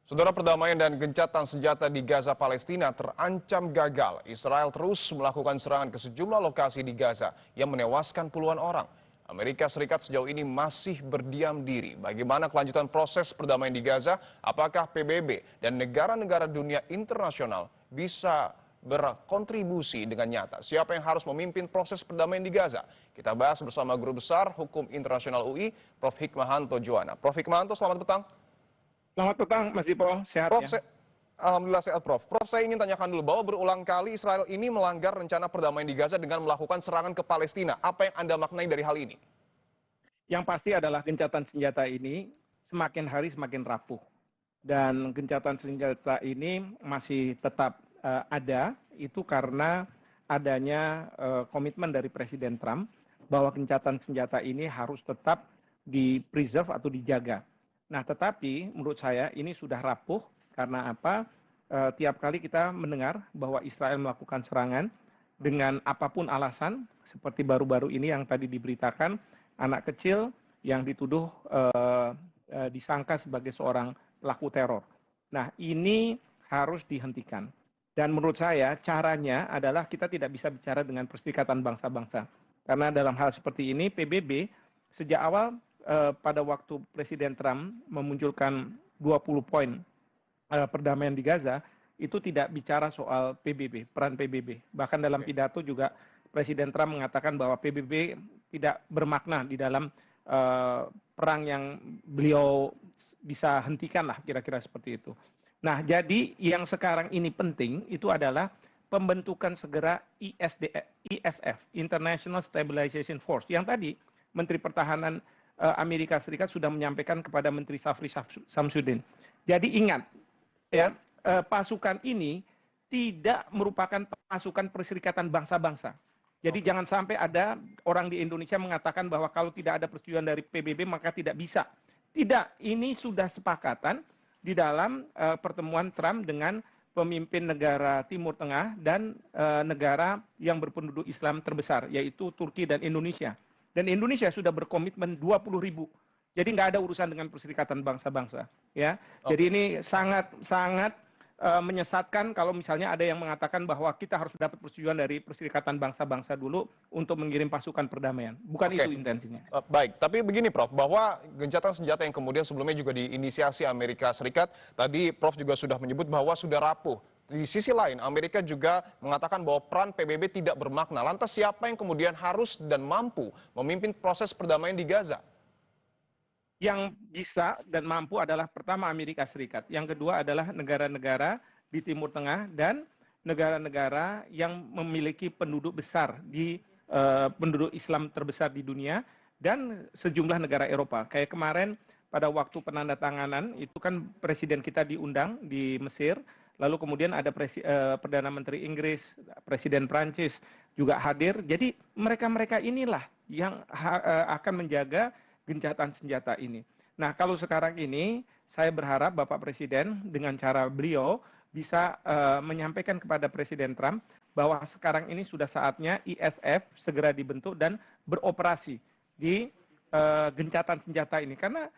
Saudara, perdamaian dan gencatan senjata di Gaza, Palestina terancam gagal. Israel terus melakukan serangan ke sejumlah lokasi di Gaza yang menewaskan puluhan orang. Amerika Serikat sejauh ini masih berdiam diri. Bagaimana kelanjutan proses perdamaian di Gaza? Apakah PBB dan negara-negara dunia internasional bisa berkontribusi dengan nyata? Siapa yang harus memimpin proses perdamaian di Gaza? Kita bahas bersama Guru Besar Hukum Internasional UI, Prof. Hikmahanto Juwana. Prof. Hikmahanto, selamat petang. Selamat petang, Mas Dipo. Sehat Prof, ya? Alhamdulillah sehat, Prof. Prof, saya ingin tanyakan dulu bahwa berulang kali Israel ini melanggar rencana perdamaian di Gaza dengan melakukan serangan ke Palestina. Apa yang Anda maknai dari hal ini? Yang pasti adalah gencatan senjata ini semakin hari semakin rapuh. Dan gencatan senjata ini masih tetap ada, itu karena adanya komitmen dari Presiden Trump bahwa gencatan senjata ini harus tetap di-preserve atau dijaga. Nah, tetapi menurut saya ini sudah rapuh karena apa? Tiap kali kita mendengar bahwa Israel melakukan serangan dengan apapun alasan, seperti baru-baru ini yang tadi diberitakan, anak kecil yang dituduh disangka sebagai seorang pelaku teror. Nah, ini harus dihentikan. Dan menurut saya caranya adalah kita tidak bisa bicara dengan Perserikatan Bangsa-Bangsa. Karena dalam hal seperti ini PBB sejak awal pada waktu Presiden Trump memunculkan 20 poin perdamaian di Gaza, itu tidak bicara soal PBB, peran PBB. Bahkan dalam pidato juga Presiden Trump mengatakan bahwa PBB tidak bermakna di dalam perang yang beliau bisa hentikan lah, kira-kira seperti itu. Nah, jadi yang sekarang ini penting itu adalah pembentukan segera ISF, International Stabilization Force, yang tadi Menteri Pertahanan Amerika Serikat sudah menyampaikan kepada Menteri Safri Samsudin. Jadi ingat, ya, pasukan ini tidak merupakan pasukan Perserikatan Bangsa-Bangsa. Jadi jangan sampai ada orang di Indonesia mengatakan bahwa kalau tidak ada persetujuan dari PBB maka tidak bisa. Tidak, ini sudah sepakatan di dalam pertemuan Trump dengan pemimpin negara Timur Tengah dan negara yang berpenduduk Islam terbesar, yaitu Turki dan Indonesia. Dan Indonesia sudah berkomitmen 20.000. Jadi nggak ada urusan dengan Perserikatan Bangsa-Bangsa. Ya. Jadi ini sangat menyesatkan kalau misalnya ada yang mengatakan bahwa kita harus dapat persetujuan dari Perserikatan Bangsa-Bangsa dulu untuk mengirim pasukan perdamaian. Bukan itu intensinya. Baik, tapi begini Prof, bahwa gencatan senjata yang kemudian sebelumnya juga diinisiasi Amerika Serikat, tadi Prof juga sudah menyebut bahwa sudah rapuh. Di sisi lain, Amerika juga mengatakan bahwa peran PBB tidak bermakna. Lantas siapa yang kemudian harus dan mampu memimpin proses perdamaian di Gaza? Yang bisa dan mampu adalah pertama Amerika Serikat. Yang kedua adalah negara-negara di Timur Tengah dan negara-negara yang memiliki penduduk besar di penduduk Islam terbesar di dunia dan sejumlah negara Eropa. Kayak kemarin pada waktu penandatanganan itu kan presiden kita diundang di Mesir, lalu kemudian ada Perdana Menteri Inggris, Presiden Prancis juga hadir. Jadi mereka-mereka inilah yang akan menjaga gencatan senjata ini. Nah, kalau sekarang ini saya berharap Bapak Presiden dengan cara beliau bisa menyampaikan kepada Presiden Trump bahwa sekarang ini sudah saatnya ISF segera dibentuk dan beroperasi di gencatan senjata ini. Karena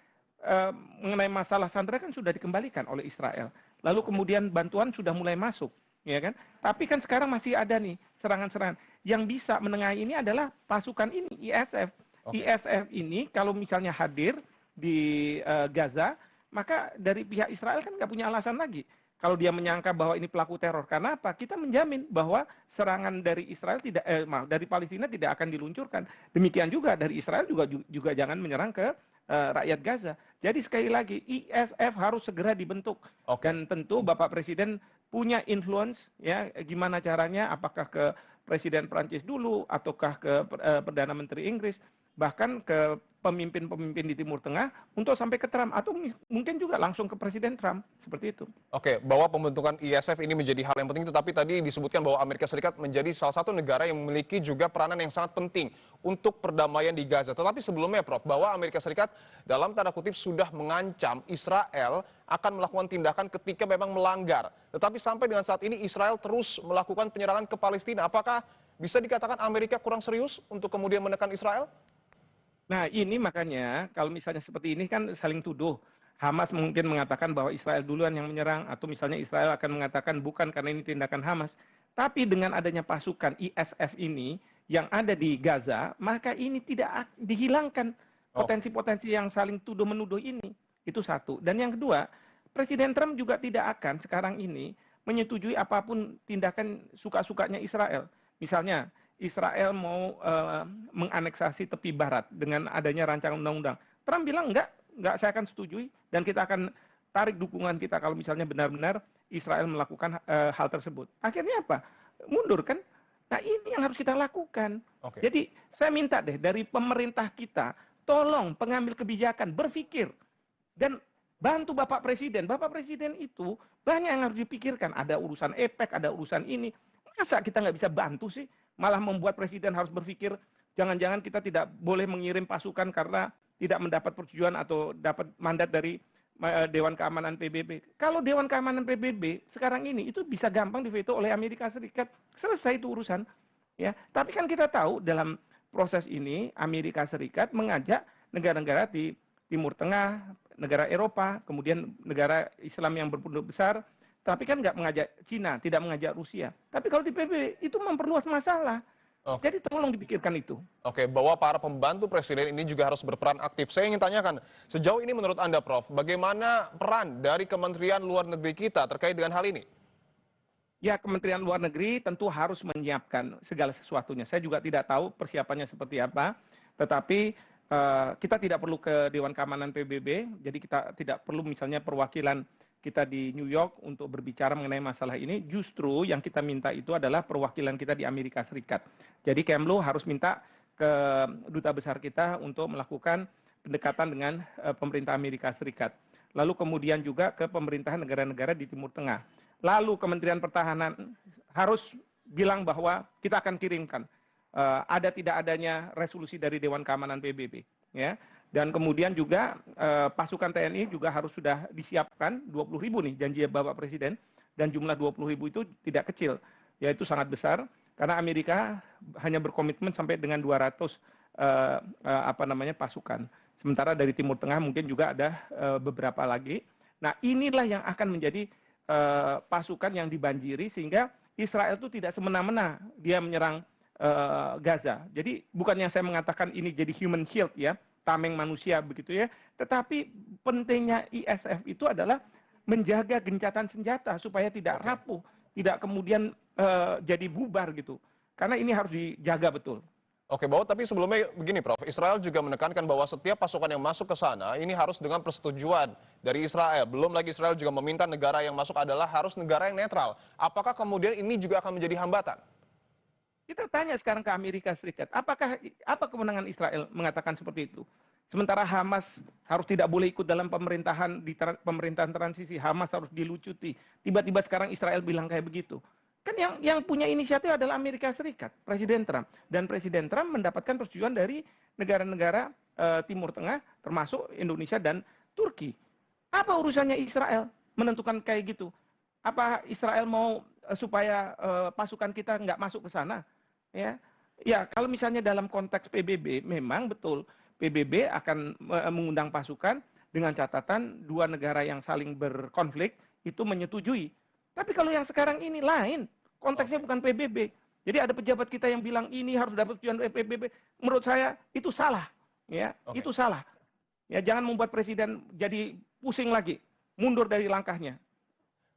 mengenai masalah sandera kan sudah dikembalikan oleh Israel. Lalu kemudian bantuan sudah mulai masuk, ya kan? Tapi kan sekarang masih ada nih serangan-serangan. Yang bisa menengahi ini adalah pasukan ini, ISF. ISF ini kalau misalnya hadir di Gaza, maka dari pihak Israel kan nggak punya alasan lagi. Kalau dia menyangka bahwa ini pelaku teror, karena apa? Kita menjamin bahwa serangan dari Israel dari Palestina tidak akan diluncurkan. Demikian juga dari Israel juga jangan menyerang ke rakyat Gaza. Jadi sekali lagi ISF harus segera dibentuk. Dan tentu Bapak Presiden punya influence, ya, gimana caranya? Apakah ke Presiden Prancis dulu, ataukah ke Perdana Menteri Inggris, bahkan ke pemimpin-pemimpin di Timur Tengah untuk sampai ke Trump, atau mungkin juga langsung ke Presiden Trump, seperti itu. Oke, bahwa pembentukan ISF ini menjadi hal yang penting, tetapi tadi disebutkan bahwa Amerika Serikat menjadi salah satu negara yang memiliki juga peranan yang sangat penting untuk perdamaian di Gaza. Tetapi sebelumnya, Prof, bahwa Amerika Serikat dalam tanda kutip sudah mengancam Israel akan melakukan tindakan ketika memang melanggar. Tetapi sampai dengan saat ini Israel terus melakukan penyerangan ke Palestina. Apakah bisa dikatakan Amerika kurang serius untuk kemudian menekan Israel? Nah, ini makanya kalau misalnya seperti ini kan saling tuduh. Hamas mungkin mengatakan bahwa Israel duluan yang menyerang, atau misalnya Israel akan mengatakan bukan karena ini tindakan Hamas. Tapi dengan adanya pasukan ISF ini yang ada di Gaza, maka ini tidak dihilangkan Oke, potensi-potensi yang saling tuduh-menuduh ini. Itu satu. Dan yang kedua, Presiden Trump juga tidak akan sekarang ini menyetujui apapun tindakan suka-sukanya Israel. Misalnya, Israel mau menganeksasi tepi barat dengan adanya rancangan undang-undang. Trump bilang enggak saya akan setujui dan kita akan tarik dukungan kita kalau misalnya benar-benar Israel melakukan hal tersebut. Akhirnya apa? Mundur kan? Nah ini yang harus kita lakukan. oke. Jadi saya minta deh dari pemerintah kita, tolong pengambil kebijakan berpikir dan bantu Bapak Presiden. Bapak Presiden itu banyak yang harus dipikirkan. Ada urusan EPEC, ada urusan ini. Masa kita nggak bisa bantu sih? Malah membuat Presiden harus berpikir, jangan-jangan kita tidak boleh mengirim pasukan karena tidak mendapat persetujuan atau dapat mandat dari Dewan Keamanan PBB. Kalau Dewan Keamanan PBB sekarang ini itu bisa gampang diveto oleh Amerika Serikat. Selesai itu urusan. Ya, tapi kan kita tahu dalam proses ini Amerika Serikat mengajak negara-negara di Timur Tengah, negara Eropa, kemudian negara Islam yang berpenduduk besar, tapi kan nggak mengajak Cina, tidak mengajak Rusia. Tapi kalau di PBB itu memperluas masalah. Oke. Jadi tolong dipikirkan itu. Oke, bahwa para pembantu presiden ini juga harus berperan aktif. Saya ingin tanyakan, sejauh ini menurut Anda, Prof, bagaimana peran dari Kementerian Luar Negeri kita terkait dengan hal ini? Ya, Kementerian Luar Negeri tentu harus menyiapkan segala sesuatunya. Saya juga tidak tahu persiapannya seperti apa, tetapi kita tidak perlu ke Dewan Keamanan PBB, jadi kita tidak perlu misalnya perwakilan kita di New York untuk berbicara mengenai masalah ini. Justru yang kita minta itu adalah perwakilan kita di Amerika Serikat. Jadi Kemlu harus minta ke duta besar kita untuk melakukan pendekatan dengan pemerintah Amerika Serikat. Lalu kemudian juga ke pemerintahan negara-negara di Timur Tengah. Lalu Kementerian Pertahanan harus bilang bahwa kita akan kirimkan ada tidak adanya resolusi dari Dewan Keamanan PBB, ya. Dan kemudian juga pasukan TNI juga harus sudah disiapkan 20.000 nih janji Bapak Presiden, dan jumlah 20.000 itu tidak kecil, yaitu sangat besar karena Amerika hanya berkomitmen sampai dengan 200 pasukan. Sementara dari Timur Tengah mungkin juga ada beberapa lagi. Nah, inilah yang akan menjadi pasukan yang dibanjiri sehingga Israel itu tidak semena-mena dia menyerang Gaza. Jadi bukannya saya mengatakan ini jadi human shield ya, tameng manusia begitu ya, tetapi pentingnya ISF itu adalah menjaga gencatan senjata supaya tidak rapuh, tidak kemudian jadi bubar gitu. Karena ini harus dijaga betul. Oke, bahwa tapi sebelumnya begini, Prof. Israel juga menekankan bahwa setiap pasukan yang masuk ke sana ini harus dengan persetujuan dari Israel. Belum lagi Israel juga meminta negara yang masuk adalah harus negara yang netral. Apakah kemudian ini juga akan menjadi hambatan? Kita tanya sekarang ke Amerika Serikat, apa kemenangan Israel mengatakan seperti itu? Sementara Hamas harus tidak boleh ikut dalam pemerintahan pemerintahan transisi, Hamas harus dilucuti. Tiba-tiba sekarang Israel bilang kayak begitu. Kan yang punya inisiatif adalah Amerika Serikat, Presiden Trump. Dan Presiden Trump mendapatkan persetujuan dari negara-negara Timur Tengah, termasuk Indonesia dan Turki. Apa urusannya Israel menentukan kayak gitu? Apa Israel mau supaya pasukan kita nggak masuk ke sana? Ya, kalau misalnya dalam konteks PBB, memang betul PBB akan mengundang pasukan dengan catatan dua negara yang saling berkonflik itu menyetujui. Tapi kalau yang sekarang ini lain, konteksnya bukan PBB. Jadi ada pejabat kita yang bilang ini harus dapat persetujuan dari PBB. Menurut saya itu salah, ya, itu salah. Ya, jangan membuat presiden jadi pusing lagi, mundur dari langkahnya.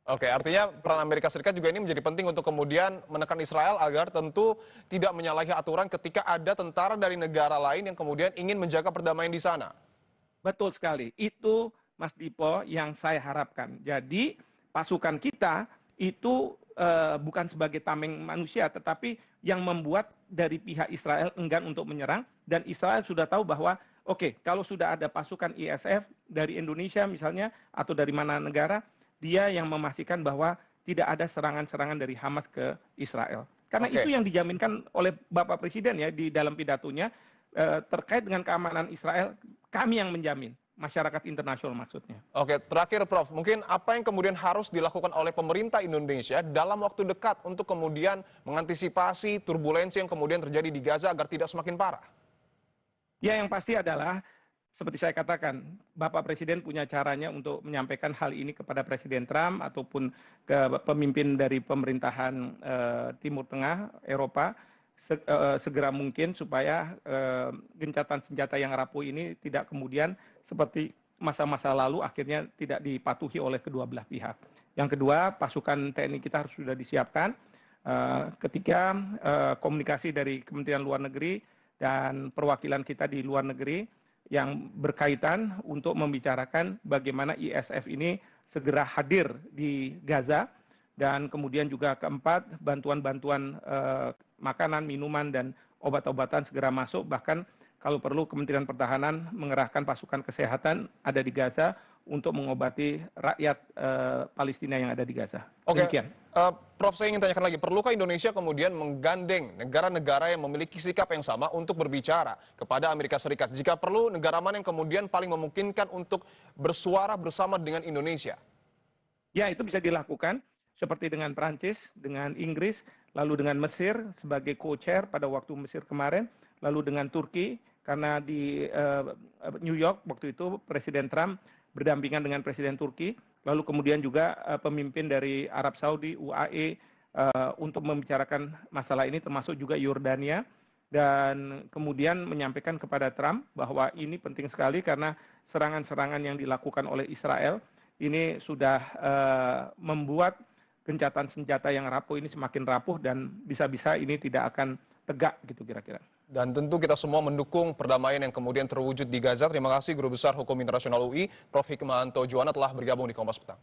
Oke, artinya peran Amerika Serikat juga ini menjadi penting untuk kemudian menekan Israel agar tentu tidak menyalahi aturan ketika ada tentara dari negara lain yang kemudian ingin menjaga perdamaian di sana. Betul sekali. Itu, Mas Dipo, yang saya harapkan. Jadi, pasukan kita itu bukan sebagai tameng manusia, tetapi yang membuat dari pihak Israel enggan untuk menyerang, dan Israel sudah tahu bahwa, oke, kalau sudah ada pasukan ISF dari Indonesia misalnya, atau dari mana negara, dia yang memastikan bahwa tidak ada serangan-serangan dari Hamas ke Israel. Karena itu yang dijaminkan oleh Bapak Presiden ya di dalam pidatonya terkait dengan keamanan Israel, kami yang menjamin, masyarakat internasional maksudnya. Oke, terakhir Prof, mungkin apa yang kemudian harus dilakukan oleh pemerintah Indonesia dalam waktu dekat untuk kemudian mengantisipasi turbulensi yang kemudian terjadi di Gaza agar tidak semakin parah? Ya, yang pasti adalah seperti saya katakan, Bapak Presiden punya caranya untuk menyampaikan hal ini kepada Presiden Trump ataupun ke pemimpin dari pemerintahan Timur Tengah, Eropa, segera mungkin supaya gencatan senjata yang rapuh ini tidak kemudian seperti masa-masa lalu akhirnya tidak dipatuhi oleh kedua belah pihak. Yang kedua, pasukan TNI kita harus sudah disiapkan ketika komunikasi dari Kementerian Luar Negeri dan perwakilan kita di luar negeri yang berkaitan untuk membicarakan bagaimana ISF ini segera hadir di Gaza, dan kemudian juga keempat, bantuan-bantuan makanan, minuman, dan obat-obatan segera masuk, bahkan kalau perlu Kementerian Pertahanan mengerahkan pasukan kesehatan ada di Gaza untuk mengobati rakyat Palestina yang ada di Gaza. Oke, Demikian. Prof, saya ingin tanyakan lagi, perlukah Indonesia kemudian menggandeng negara-negara yang memiliki sikap yang sama untuk berbicara kepada Amerika Serikat? Jika perlu, negara mana yang kemudian paling memungkinkan untuk bersuara bersama dengan Indonesia? Ya, itu bisa dilakukan seperti dengan Prancis, dengan Inggris, lalu dengan Mesir sebagai co-chair pada waktu Mesir kemarin, lalu dengan Turki, karena di New York waktu itu Presiden Trump berdampingan dengan Presiden Turki, lalu kemudian juga pemimpin dari Arab Saudi, UAE, untuk membicarakan masalah ini, termasuk juga Yordania, dan kemudian menyampaikan kepada Trump bahwa ini penting sekali karena serangan-serangan yang dilakukan oleh Israel ini sudah membuat gencatan senjata yang rapuh ini semakin rapuh dan bisa-bisa ini tidak akan tegak gitu kira-kira. Dan tentu kita semua mendukung perdamaian yang kemudian terwujud di Gaza. Terima kasih Guru Besar Hukum Internasional UI, Prof. Hikmahanto Juwana telah bergabung di Kompas Petang.